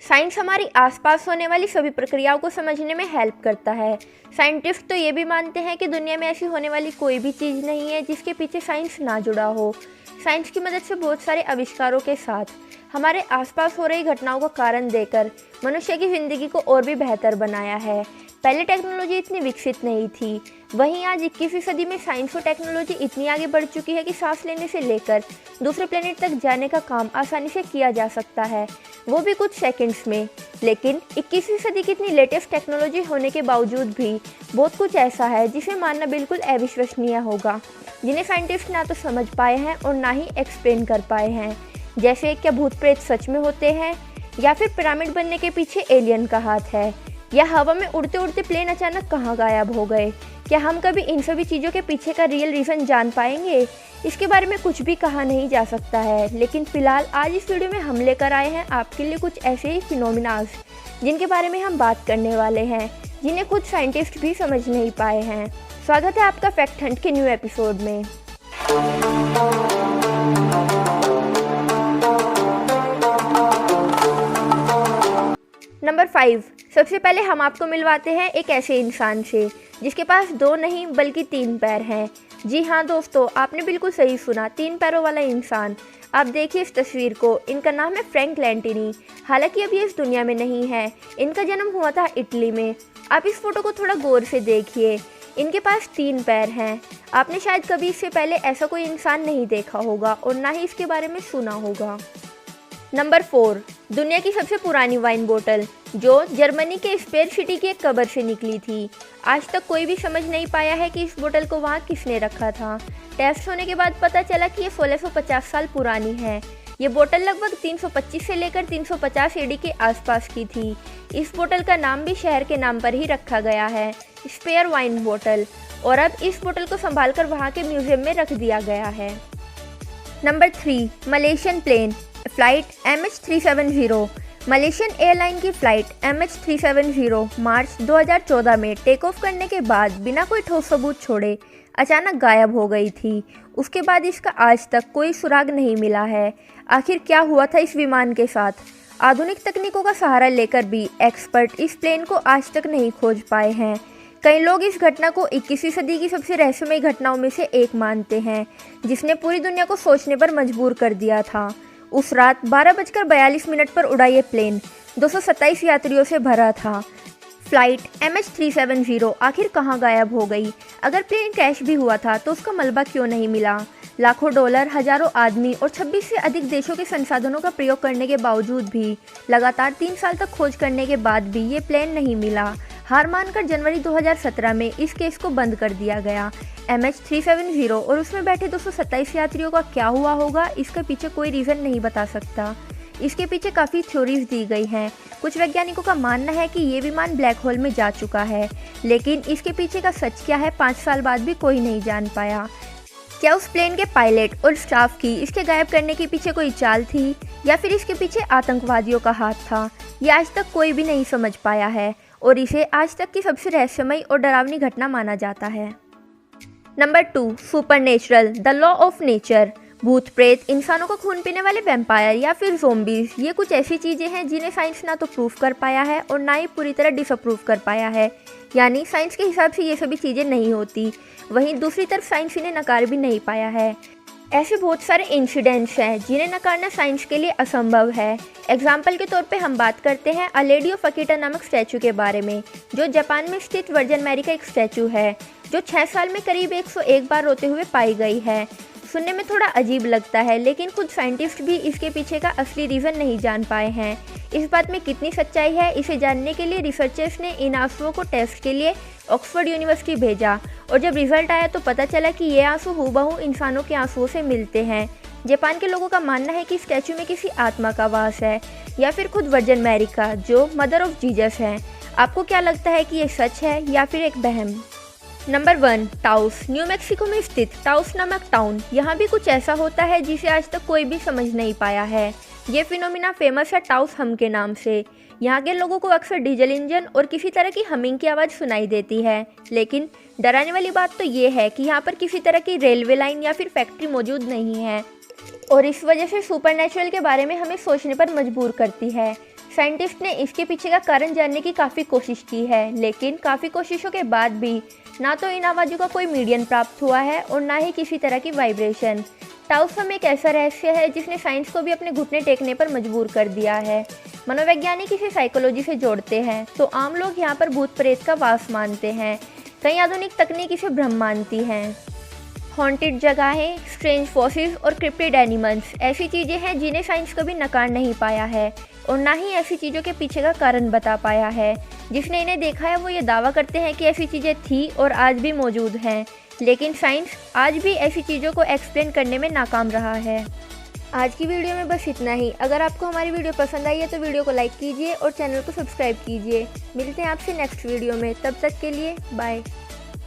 Science हमारी आसपास होने वाली सभी प्रक्रियाओं को समझने में हेल्प करता है। साइंटिस्ट तो ये भी मानते हैं कि दुनिया में ऐसी होने वाली कोई भी चीज़ नहीं है जिसके पीछे साइंस ना जुड़ा हो। साइंस की मदद से बहुत सारे आविष्कारों के साथ हमारे आसपास हो रही घटनाओं का कारण देकर मनुष्य की ज़िंदगी को और भी बेहतर बनाया है। पहले टेक्नोलॉजी इतनी विकसित नहीं थी, वहीं आज 21वीं सदी में साइंस और टेक्नोलॉजी इतनी आगे बढ़ चुकी है कि सांस लेने से लेकर दूसरे प्लेनेट तक जाने का काम आसानी से किया जा सकता है, वो भी कुछ सेकंड्स में। लेकिन 21वीं सदी की इतनी लेटेस्ट टेक्नोलॉजी होने के बावजूद भी बहुत कुछ ऐसा है जिसे मानना बिल्कुल अविश्वसनीय होगा, जिन्हें साइंटिस्ट ना तो समझ पाए हैं और ना ही एक्सप्लेन कर पाए हैं। जैसे क्या भूत प्रेत सच में होते हैं, या फिर पिरामिड बनने के पीछे एलियन का हाथ है, या हवा में उड़ते उड़ते प्लेन अचानक कहाँ गायब हो गए। क्या हम कभी इन सभी चीज़ों के पीछे का रियल रीज़न जान पाएंगे? इसके बारे में कुछ भी कहा नहीं जा सकता है, लेकिन फ़िलहाल आज इस वीडियो में हम लेकर आए हैं आपके लिए कुछ ऐसे ही फिनोमिनाज जिनके बारे में हम बात करने वाले हैं, जिन्हें खुद साइंटिस्ट भी समझ नहीं पाए हैं। स्वागत है आपका फैक्ट हंट के न्यू एपिसोड में। नंबर 5, सबसे पहले हम आपको मिलवाते हैं एक ऐसे इंसान से जिसके पास 2 नहीं बल्कि 3 पैर हैं। जी हाँ दोस्तों, आपने बिल्कुल सही सुना, 3 पैरों वाला इंसान। आप देखिए इस तस्वीर को, इनका नाम है फ्रैंक लैंटिनी। हालांकि अब ये इस दुनिया में नहीं है, इनका जन्म हुआ था इटली में। आप इस फोटो को थोड़ा गौर से देखिए, इनके पास 3 पैर हैं। आपने शायद कभी इससे पहले ऐसा कोई इंसान नहीं देखा होगा और ना ही इसके बारे में सुना होगा। नंबर 4, दुनिया की सबसे पुरानी वाइन बोतल जो जर्मनी के स्पेयर सिटी की एक कब्र से निकली थी। आज तक कोई भी समझ नहीं पाया है कि इस बोतल को वहाँ किसने रखा था। टेस्ट होने के बाद पता चला कि ये 1650 साल पुरानी है। ये बोतल लगभग 325 से लेकर 350 एडी के आसपास की थी। इस बोतल का नाम भी शहर के नाम पर ही रखा गया है, स्पेयर वाइन बोतल, और अब इस बोतल को संभाल कर वहाँ के म्यूजियम में रख दिया गया है। Number 3, Malaysian plane flight MH370। Malaysian airline की फ्लाइट MH370 मार्च 2014 में टेक ऑफ करने के बाद बिना कोई ठोस सबूत छोड़े अचानक गायब हो गई थी। उसके बाद इसका आज तक कोई सुराग नहीं मिला है। आखिर क्या हुआ था इस विमान के साथ? आधुनिक तकनीकों का सहारा लेकर भी एक्सपर्ट इस प्लेन को आज तक नहीं खोज पाए हैं। कई लोग इस घटना को 21वीं सदी की सबसे रहस्यमयी घटनाओं में से एक मानते हैं, जिसने पूरी दुनिया को सोचने पर मजबूर कर दिया था। उस रात 12:42 पर उड़ा ये प्लेन 227 यात्रियों से भरा था। फ्लाइट MH370 आखिर कहाँ गायब हो गई? अगर प्लेन क्रैश भी हुआ था तो उसका मलबा क्यों नहीं मिला? लाखों डॉलर, हजारों आदमी और 26 से अधिक देशों के संसाधनों का प्रयोग करने के बावजूद भी लगातार 3 साल तक खोज करने के बाद भी ये प्लेन नहीं मिला। हार मानकर जनवरी 2017 में इस केस को बंद कर दिया गया। MH370 और उसमें बैठे 227 यात्रियों का क्या हुआ होगा, इसके पीछे कोई रीज़न नहीं बता सकता। इसके पीछे काफ़ी थ्योरीज दी गई हैं। कुछ वैज्ञानिकों का मानना है कि ये विमान ब्लैक होल में जा चुका है, लेकिन इसके पीछे का सच क्या है 5 साल बाद भी कोई नहीं जान पाया। क्या उस प्लेन के पायलट और स्टाफ की इसके गायब करने के पीछे कोई चाल थी, या फिर इसके पीछे आतंकवादियों का हाथ था? ये आज तक कोई भी नहीं समझ पाया है और इसे आज तक की सबसे रहस्यमयी और डरावनी घटना माना जाता है। Number 2, supernatural the law of nature. भूत प्रेत, इंसानों का खून पीने वाले वैम्पायर या फिर ज़ोंबीज, ये कुछ ऐसी चीज़ें हैं जिन्हें साइंस ना तो प्रूफ कर पाया है और ना ही पूरी तरह डिसअप्रूव कर पाया है। यानी साइंस के हिसाब से ये सभी चीज़ें नहीं होती, वहीं दूसरी तरफ साइंस इन्हें नकार भी नहीं पाया है। ऐसे बहुत सारे इंसिडेंट्स हैं जिन्हें नकारना साइंस के लिए असंभव है। एग्जाम्पल के तौर पे हम बात करते हैं अ लेडी ऑफ अकीटा नामक स्टैचू के बारे में, जो जापान में स्थित वर्जिन मैरी का एक स्टैचू है, जो 6 साल में करीब 101 बार रोते हुए पाई गई है। सुनने में थोड़ा अजीब लगता है, लेकिन कुछ साइंटिस्ट भी इसके पीछे का असली रीज़न नहीं जान पाए हैं। इस बात में कितनी सच्चाई है, इसे जानने के लिए रिसर्चर्स ने इन आंसुओं को टेस्ट के लिए ऑक्सफोर्ड यूनिवर्सिटी भेजा, और जब रिजल्ट आया तो पता चला कि ये आंसू हूबहू इंसानों के आंसुओं से मिलते हैं। जापान के लोगों का मानना है कि स्टैचू में किसी आत्मा का वास है, या फिर खुद वर्जिन मैरी का, जो मदर ऑफ जीसस है। आपको क्या लगता है कि ये सच है या फिर एक वहम? नंबर 1, टाउस। न्यू मैक्सिको में स्थित टाउस नामक टाउन, यहाँ भी कुछ ऐसा होता है जिसे आज तक कोई भी समझ नहीं पाया है। ये फिनोमिना फेमस है टाउस हम के नाम से। यहाँ के लोगों को अक्सर डीजल इंजन और किसी तरह की हमिंग की आवाज़ सुनाई देती है, लेकिन डराने वाली बात तो ये है कि यहाँ पर किसी तरह की रेलवे लाइन या फिर फैक्ट्री मौजूद नहीं है, और इस वजह से सुपरनेचुरल के बारे में हमें सोचने पर मजबूर करती है। साइंटिस्ट ने इसके पीछे का कारण जानने की काफ़ी कोशिश की है, लेकिन काफ़ी कोशिशों के बाद भी ना तो इन आवाज़ों का कोई मीडियन प्राप्त हुआ है और ना ही किसी तरह की वाइब्रेशन। ताओसम एक ऐसा रहस्य है जिसने साइंस को भी अपने घुटने टेकने पर मजबूर कर दिया है। मनोवैज्ञानिक इसे साइकोलॉजी से जोड़ते हैं, तो आम लोग यहाँ पर भूत प्रेत का वास मानते हैं। कई आधुनिक तकनीक इसे भ्रम मानती हैं। हॉन्टेड जगहें, स्ट्रेंज फॉसिल्स और क्रिप्टिड एनिमल्स ऐसी चीज़ें हैं जिन्हें साइंस कभी नकार नहीं पाया है और ना ही ऐसी चीज़ों के पीछे का कारण बता पाया है। जिसने इन्हें देखा है वो ये दावा करते हैं कि ऐसी चीज़ें थी और आज भी मौजूद हैं, लेकिन साइंस आज भी ऐसी चीज़ों को एक्सप्लेन करने में नाकाम रहा है। आज की वीडियो में बस इतना ही। अगर आपको हमारी वीडियो पसंद आई है तो वीडियो को लाइक कीजिए और चैनल को सब्सक्राइब कीजिए। मिलते हैं आपसे नेक्स्ट वीडियो में, तब तक के लिए बाय।